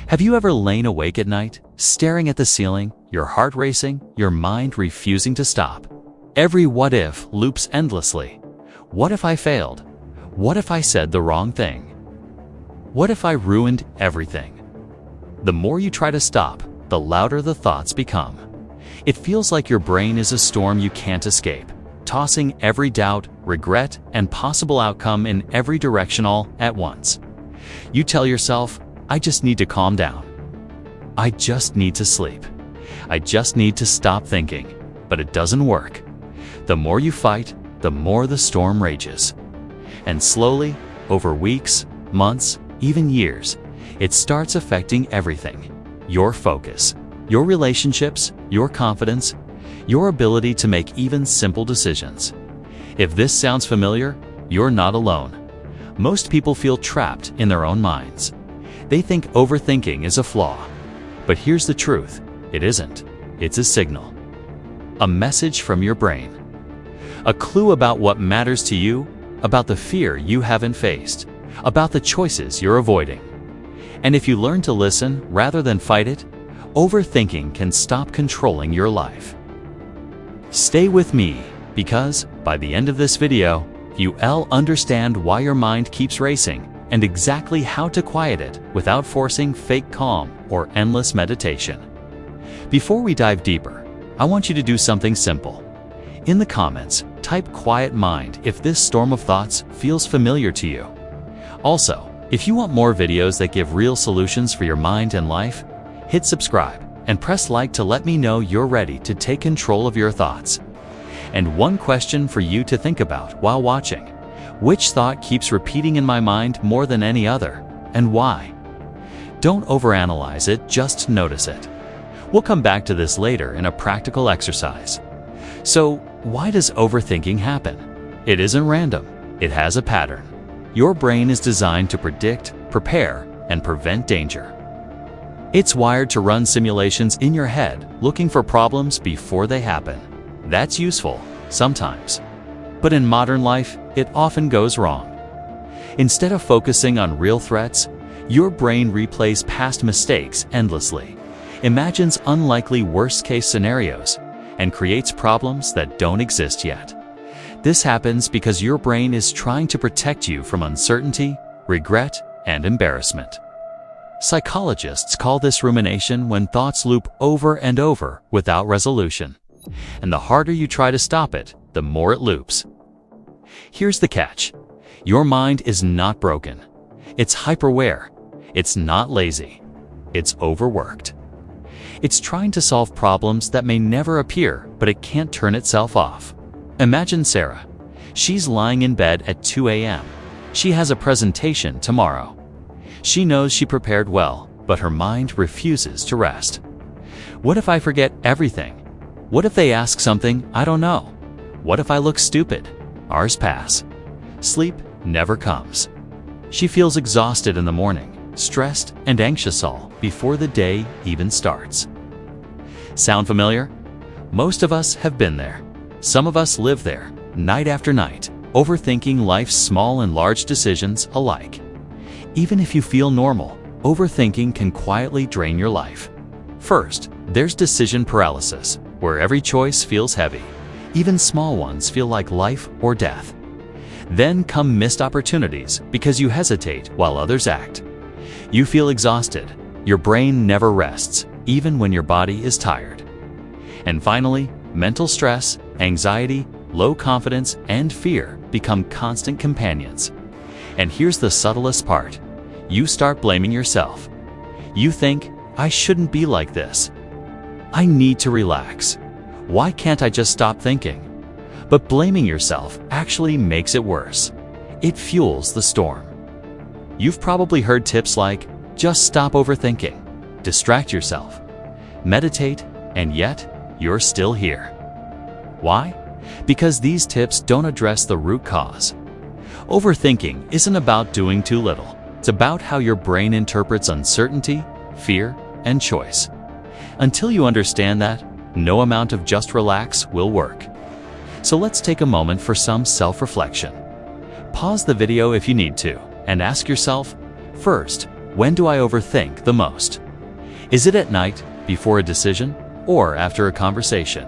Have you ever lain awake at night, staring at the ceiling, your heart racing, your mind refusing to stop? Every what if loops endlessly. What if I failed? What if I said the wrong thing? What if I ruined everything? The more you try to stop, the louder the thoughts become. It feels like your brain is a storm you can't escape, tossing every doubt, regret, and possible outcome in every direction all at once. You tell yourself, I just need to calm down. I just need to sleep. I just need to stop thinking. But it doesn't work. The more you fight, the more the storm rages. And slowly, over weeks, months, even years, it starts affecting everything. Your focus, your relationships, your confidence, your ability to make even simple decisions. If this sounds familiar, you're not alone. Most people feel trapped in their own minds. They think overthinking is a flaw. But here's the truth, it isn't. It's a signal. A message from your brain. A clue about what matters to you, about the fear you haven't faced, about the choices you're avoiding. And if you learn to listen rather than fight it, overthinking can stop controlling your life. Stay with me, because by the end of this video, you'll understand why your mind keeps racing and exactly how to quiet it without forcing fake calm or endless meditation. Before we dive deeper, I want you to do something simple. In the comments, type "quiet mind" if this storm of thoughts feels familiar to you. Also, if you want more videos that give real solutions for your mind and life, hit subscribe and press like to let me know you're ready to take control of your thoughts. And one question for you to think about while watching. Which thought keeps repeating in my mind more than any other, and why? Don't overanalyze it, just notice it. We'll come back to this later in a practical exercise. So, why does overthinking happen? It isn't random. It has a pattern. Your brain is designed to predict, prepare, and prevent danger. It's wired to run simulations in your head, looking for problems before they happen. That's useful, sometimes. But in modern life, it often goes wrong. Instead of focusing on real threats, your brain replays past mistakes endlessly, imagines unlikely worst-case scenarios, and creates problems that don't exist yet. This happens because your brain is trying to protect you from uncertainty, regret, and embarrassment. Psychologists call this rumination when thoughts loop over and over without resolution. And the harder you try to stop it, the more it loops. Here's the catch. Your mind is not broken. It's hyperaware. It's not lazy. It's overworked. It's trying to solve problems that may never appear, but it can't turn itself off. Imagine Sarah. She's lying in bed at 2 a.m. She has a presentation tomorrow. She knows she prepared well, but her mind refuses to rest. What if I forget everything? What if they ask something I don't know? What if I look stupid? Hours pass. Sleep never comes. She feels exhausted in the morning, stressed and anxious all before the day even starts. Sound familiar? Most of us have been there. Some of us live there, night after night, overthinking life's small and large decisions alike. Even if you feel normal, overthinking can quietly drain your life. First, there's decision paralysis, where every choice feels heavy. Even small ones feel like life or death. Then come missed opportunities because you hesitate while others act. You feel exhausted. Your brain never rests, even when your body is tired. And finally, mental stress, anxiety, low confidence, and fear become constant companions. And here's the subtlest part. You start blaming yourself. You think, I shouldn't be like this. I need to relax. Why can't I just stop thinking? But blaming yourself actually makes it worse. It fuels the storm. You've probably heard tips like, just stop overthinking, distract yourself, meditate, and yet you're still here. Why? Because these tips don't address the root cause. Overthinking isn't about doing too little. It's about how your brain interprets uncertainty, fear, and choice. Until you understand that, no amount of just relax will work. So let's take a moment for some self-reflection. Pause the video if you need to, and ask yourself, first, when do I overthink the most? Is it at night, before a decision, or after a conversation?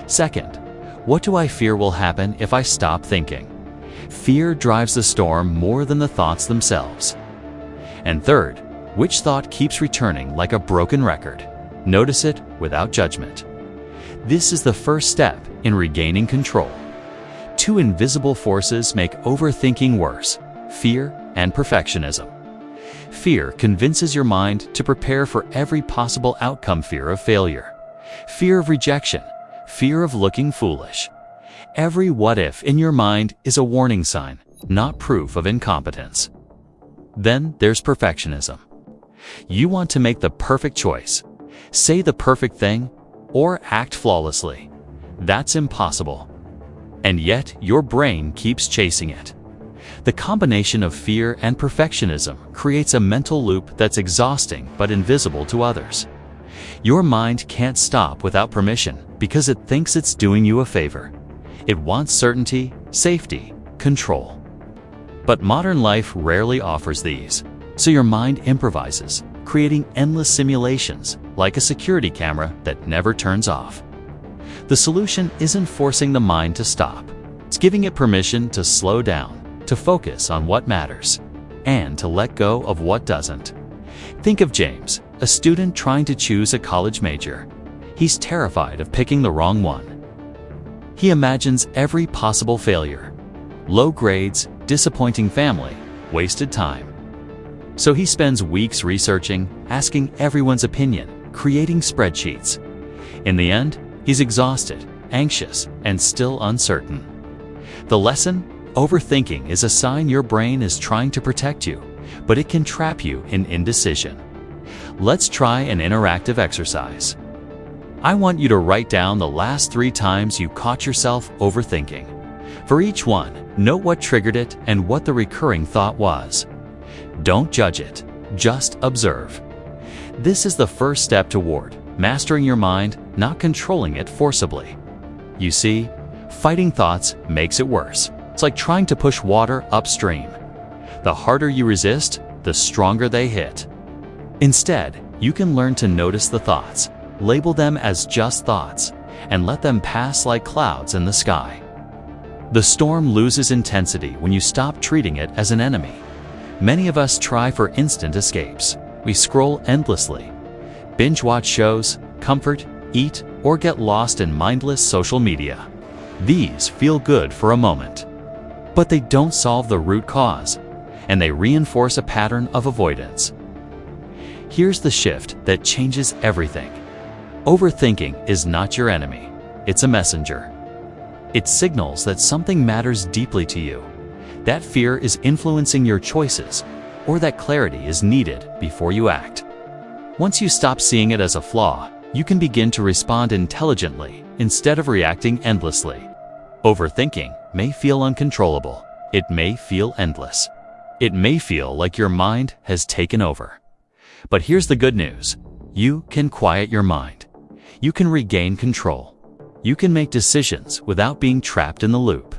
Second, what do I fear will happen if I stop thinking? Fear drives the storm more than the thoughts themselves. And third, which thought keeps returning like a broken record? Notice it without judgment. This is the first step in regaining control. Two invisible forces make overthinking worse: fear and perfectionism. Fear convinces your mind to prepare for every possible outcome: fear of failure, fear of rejection, fear of looking foolish. Every what if in your mind is a warning sign, not proof of incompetence. Then there's perfectionism. You want to make the perfect choice, say the perfect thing, or act flawlessly. That's impossible. And yet your brain keeps chasing it. The combination of fear and perfectionism creates a mental loop that's exhausting but invisible to others. Your mind can't stop without permission because it thinks it's doing you a favor. It wants certainty, safety, control. But modern life rarely offers these, so your mind improvises, creating endless simulations like a security camera that never turns off. The solution isn't forcing the mind to stop. It's giving it permission to slow down, to focus on what matters, and to let go of what doesn't. Think of James, a student trying to choose a college major. He's terrified of picking the wrong one. He imagines every possible failure: low grades, disappointing family, wasted time. So he spends weeks researching, asking everyone's opinion, creating spreadsheets. In the end, he's exhausted, anxious, and still uncertain. The lesson? Overthinking is a sign your brain is trying to protect you, but it can trap you in indecision. Let's try an interactive exercise. I want you to write down the last 3 times you caught yourself overthinking. For each one, note what triggered it and what the recurring thought was. Don't judge it, just observe. This is the first step toward mastering your mind, not controlling it forcibly. You see, fighting thoughts makes it worse. It's like trying to push water upstream. The harder you resist, the stronger they hit. Instead, you can learn to notice the thoughts, label them as just thoughts, and let them pass like clouds in the sky. The storm loses intensity when you stop treating it as an enemy. Many of us try for instant escapes. We scroll endlessly, binge-watch shows, comfort, eat, or get lost in mindless social media. These feel good for a moment, but they don't solve the root cause, and they reinforce a pattern of avoidance. Here's the shift that changes everything. Overthinking is not your enemy. It's a messenger. It signals that something matters deeply to you, that fear is influencing your choices, or that clarity is needed before you act. Once you stop seeing it as a flaw, you can begin to respond intelligently instead of reacting endlessly. Overthinking may feel uncontrollable. It may feel endless. It may feel like your mind has taken over. But here's the good news. You can quiet your mind. You can regain control. You can make decisions without being trapped in the loop.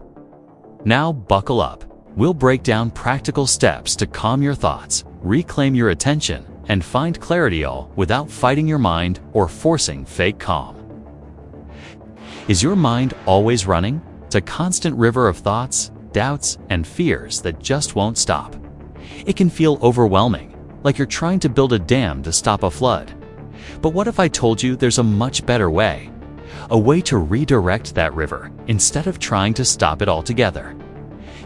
Now buckle up. We'll break down practical steps to calm your thoughts, reclaim your attention, and find clarity, all without fighting your mind or forcing fake calm. Is your mind always running? It's a constant river of thoughts, doubts, and fears that just won't stop. It can feel overwhelming, like you're trying to build a dam to stop a flood. But what if I told you there's a much better way? A way to redirect that river instead of trying to stop it altogether.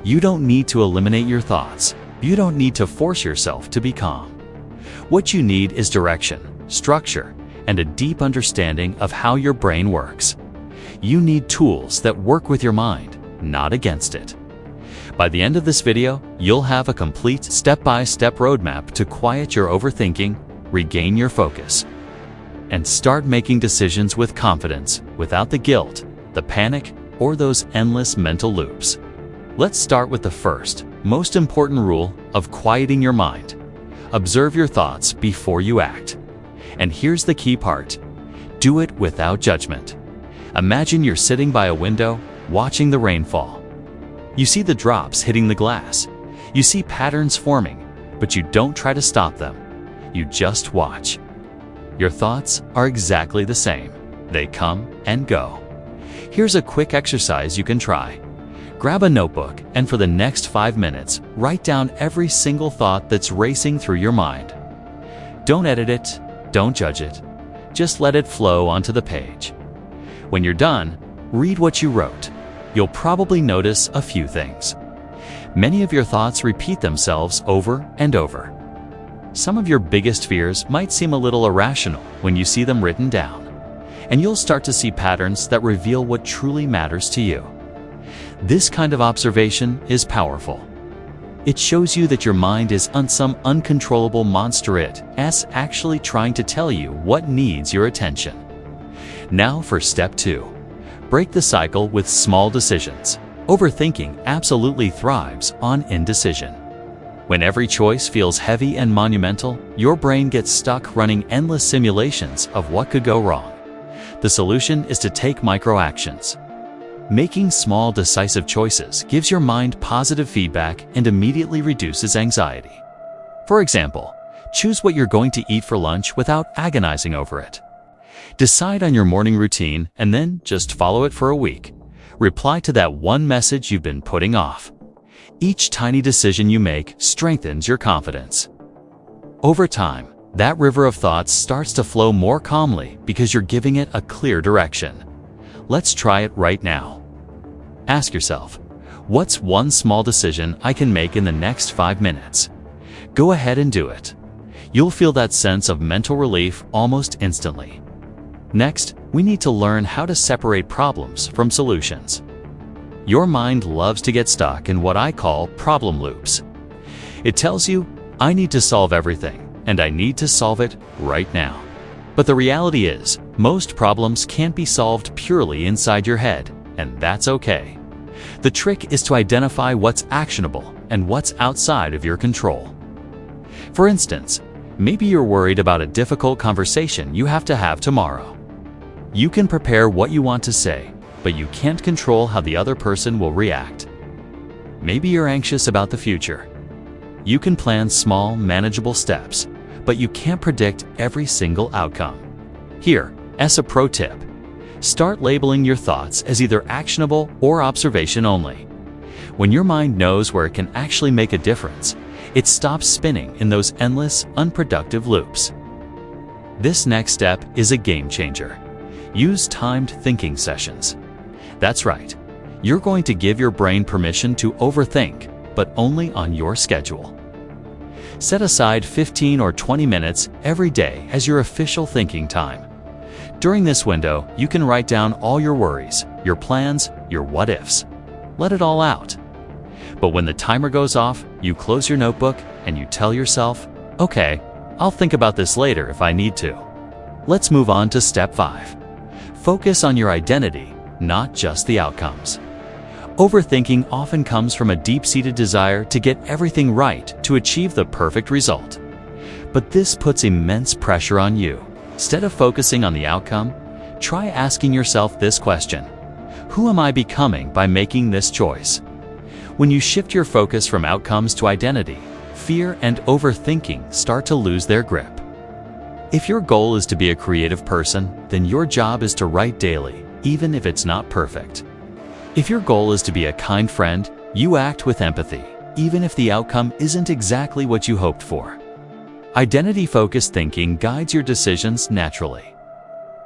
You don't need to eliminate your thoughts. You don't need to force yourself to be calm. What you need is direction, structure, and a deep understanding of how your brain works. You need tools that work with your mind, not against it. By the end of this video, you'll have a complete step-by-step roadmap to quiet your overthinking, regain your focus, and start making decisions with confidence without the guilt, the panic, or those endless mental loops. Let's start with the first, most important rule of quieting your mind. Observe your thoughts before you act. And here's the key part. Do it without judgment. Imagine you're sitting by a window, watching the rain fall. You see the drops hitting the glass. You see patterns forming, but you don't try to stop them. You just watch. Your thoughts are exactly the same. They come and go. Here's a quick exercise you can try. Grab a notebook and for the next 5 minutes, write down every single thought that's racing through your mind. Don't edit it, don't judge it. Just let it flow onto the page. When you're done, read what you wrote. You'll probably notice a few things. Many of your thoughts repeat themselves over and over. Some of your biggest fears might seem a little irrational when you see them written down, and you'll start to see patterns that reveal what truly matters to you. This kind of observation is powerful. It shows you that your mind is some uncontrollable monster it's actually trying to tell you what needs your attention. Now for step 2. Break the cycle with small decisions. Overthinking absolutely thrives on indecision. When every choice feels heavy and monumental, your brain gets stuck running endless simulations of what could go wrong. The solution is to take micro-actions. Making small, decisive choices gives your mind positive feedback and immediately reduces anxiety. For example, choose what you're going to eat for lunch without agonizing over it. Decide on your morning routine and then just follow it for a week. Reply to that one message you've been putting off. Each tiny decision you make strengthens your confidence. Over time, that river of thoughts starts to flow more calmly because you're giving it a clear direction. Let's try it right now. Ask yourself, what's one small decision I can make in the next 5 minutes? Go ahead and do it. You'll feel that sense of mental relief almost instantly. Next, we need to learn how to separate problems from solutions. Your mind loves to get stuck in what I call problem loops. It tells you, I need to solve everything, and I need to solve it right now. But the reality is, most problems can't be solved purely inside your head, and that's okay. The trick is to identify what's actionable and what's outside of your control. For instance, maybe you're worried about a difficult conversation you have to have tomorrow. You can prepare what you want to say, but you can't control how the other person will react. Maybe you're anxious about the future. You can plan small, manageable steps, but you can't predict every single outcome. Here, as a pro tip, start labeling your thoughts as either actionable or observation only. When your mind knows where it can actually make a difference, it stops spinning in those endless, unproductive loops. This next step is a game changer. Use timed thinking sessions. That's right. You're going to give your brain permission to overthink, but only on your schedule. Set aside 15 or 20 minutes every day as your official thinking time. During this window, you can write down all your worries, your plans, your what-ifs. Let it all out. But when the timer goes off, you close your notebook and you tell yourself, okay, I'll think about this later if I need to. Let's move on to step 5. Focus on your identity, not just the outcomes. Overthinking often comes from a deep-seated desire to get everything right to achieve the perfect result. But this puts immense pressure on you. Instead of focusing on the outcome, try asking yourself this question: who am I becoming by making this choice? When you shift your focus from outcomes to identity, fear and overthinking start to lose their grip. If your goal is to be a creative person, then your job is to write daily, even if it's not perfect. If your goal is to be a kind friend, you act with empathy, even if the outcome isn't exactly what you hoped for. Identity-focused thinking guides your decisions naturally.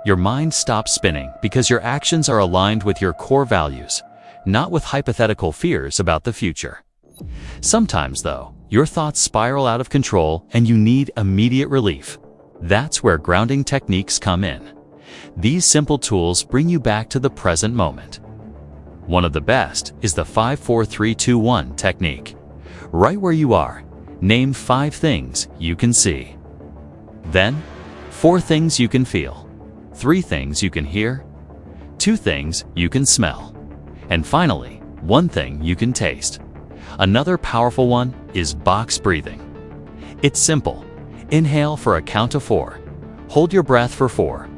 Your mind stops spinning because your actions are aligned with your core values, not with hypothetical fears about the future. Sometimes, though, your thoughts spiral out of control and you need immediate relief. That's where grounding techniques come in. These simple tools bring you back to the present moment. One of the best is the 5-4-3-2-1 technique. Right where you are, name 5 things you can see. Then, 4 things you can feel, 3 things you can hear, 2 things you can smell, and finally, 1 thing you can taste. Another powerful one is box breathing. It's simple. Inhale for a count of 4, hold your breath for 4,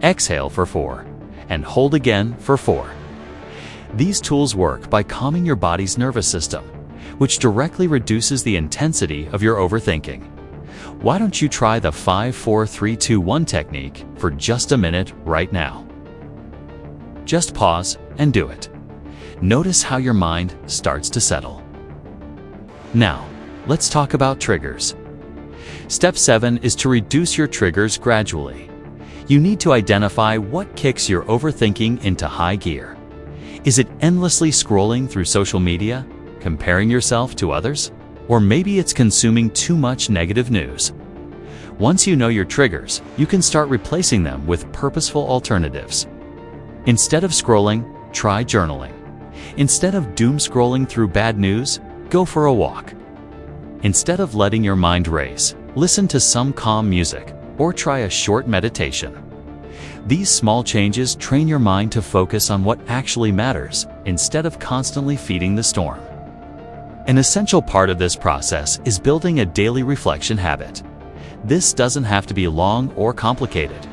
exhale for 4, and hold again for 4. These tools work by calming your body's nervous system, which directly reduces the intensity of your overthinking. Why don't you try the 5, 4, 3, 2, 1 technique for just a minute right now? Just pause and do it. Notice how your mind starts to settle. Now, let's talk about triggers. Step 7 is to reduce your triggers gradually. You need to identify what kicks your overthinking into high gear. Is it endlessly scrolling through social media, comparing yourself to others? Or maybe it's consuming too much negative news. Once you know your triggers, you can start replacing them with purposeful alternatives. Instead of scrolling, try journaling. Instead of doom scrolling through bad news, go for a walk. Instead of letting your mind race, listen to some calm music or try a short meditation. These small changes train your mind to focus on what actually matters instead of constantly feeding the storm. An essential part of this process is building a daily reflection habit. This doesn't have to be long or complicated.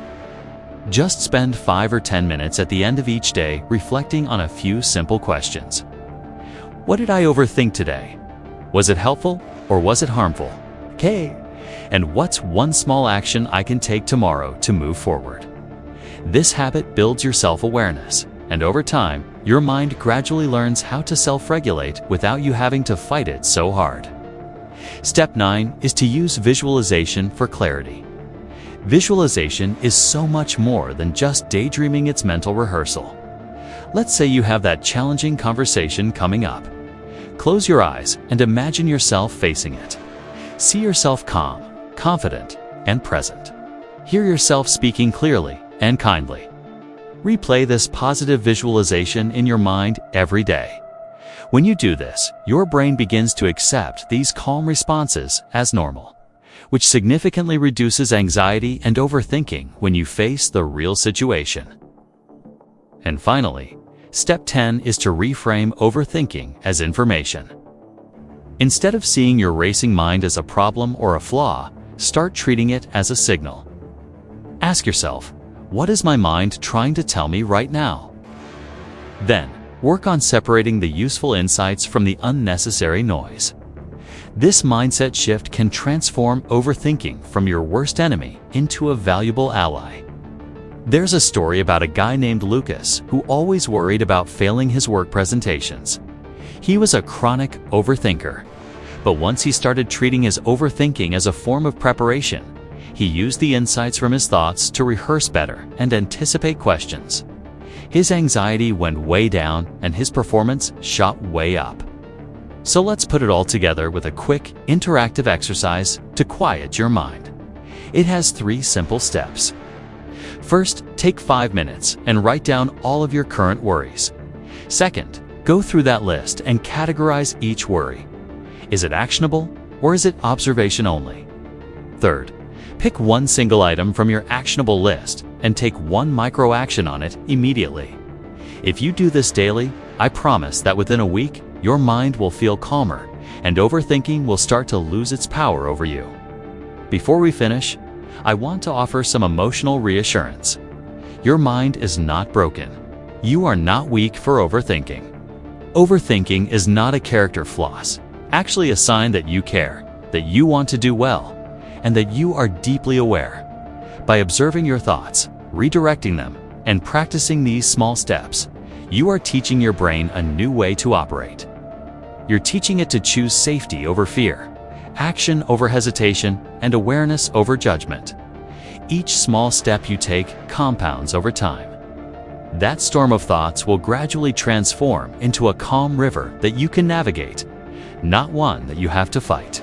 Just spend 5 or 10 minutes at the end of each day reflecting on a few simple questions. What did I overthink today? Was it helpful or was it harmful? Okay. And what's one small action I can take tomorrow to move forward? This habit builds your self-awareness, and over time, your mind gradually learns how to self-regulate without you having to fight it so hard. Step 9 is to use visualization for clarity. Visualization is so much more than just daydreaming. It's mental rehearsal. Let's say you have that challenging conversation coming up. Close your eyes and imagine yourself facing it. See yourself calm, confident, and present. Hear yourself speaking clearly and kindly. Replay this positive visualization in your mind every day. When you do this, your brain begins to accept these calm responses as normal, which significantly reduces anxiety and overthinking when you face the real situation. And finally, step 10 is to reframe overthinking as information. Instead of seeing your racing mind as a problem or a flaw, start treating it as a signal. Ask yourself, what is my mind trying to tell me right now? Then, work on separating the useful insights from the unnecessary noise. This mindset shift can transform overthinking from your worst enemy into a valuable ally. There's a story about a guy named Lucas who always worried about failing his work presentations. He was a chronic overthinker, but once he started treating his overthinking as a form of preparation, he used the insights from his thoughts to rehearse better and anticipate questions. His anxiety went way down and his performance shot way up. So let's put it all together with a quick, interactive exercise to quiet your mind. It has 3 simple steps. First, take 5 minutes and write down all of your current worries. Second, go through that list and categorize each worry. Is it actionable or is it observation only? Third, pick one single item from your actionable list and take one micro action on it immediately. If you do this daily, I promise that within a week, your mind will feel calmer and overthinking will start to lose its power over you. Before we finish, I want to offer some emotional reassurance. Your mind is not broken. You are not weak for overthinking. Overthinking is not a character flaw, actually a sign that you care, that you want to do well, and that you are deeply aware. By observing your thoughts, redirecting them, and practicing these small steps, you are teaching your brain a new way to operate. You're teaching it to choose safety over fear, action over hesitation, and awareness over judgment. Each small step you take compounds over time. That storm of thoughts will gradually transform into a calm river that you can navigate, not one that you have to fight.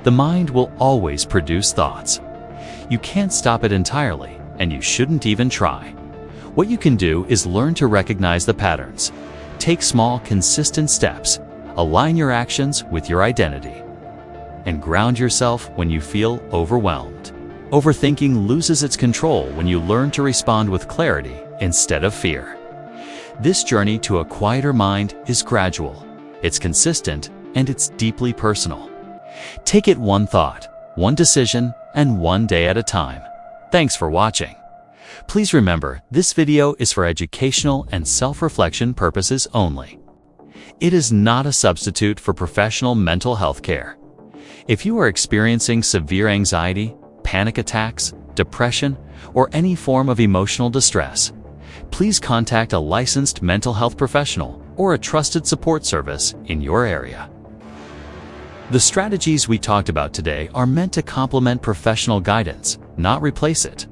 The mind will always produce thoughts. You can't stop it entirely, and you shouldn't even try. What you can do is learn to recognize the patterns. Take small, consistent steps, align your actions with your identity, and ground yourself when you feel overwhelmed. Overthinking loses its control when you learn to respond with clarity instead of fear. This journey to a quieter mind is gradual, it's consistent, and it's deeply personal. Take it one thought, one decision, and one day at a time. Thanks for watching. Please remember, this video is for educational and self-reflection purposes only. It is not a substitute for professional mental health care. If you are experiencing severe anxiety, panic attacks, depression, or any form of emotional distress, please contact a licensed mental health professional or a trusted support service in your area. The strategies we talked about today are meant to complement professional guidance, not replace it.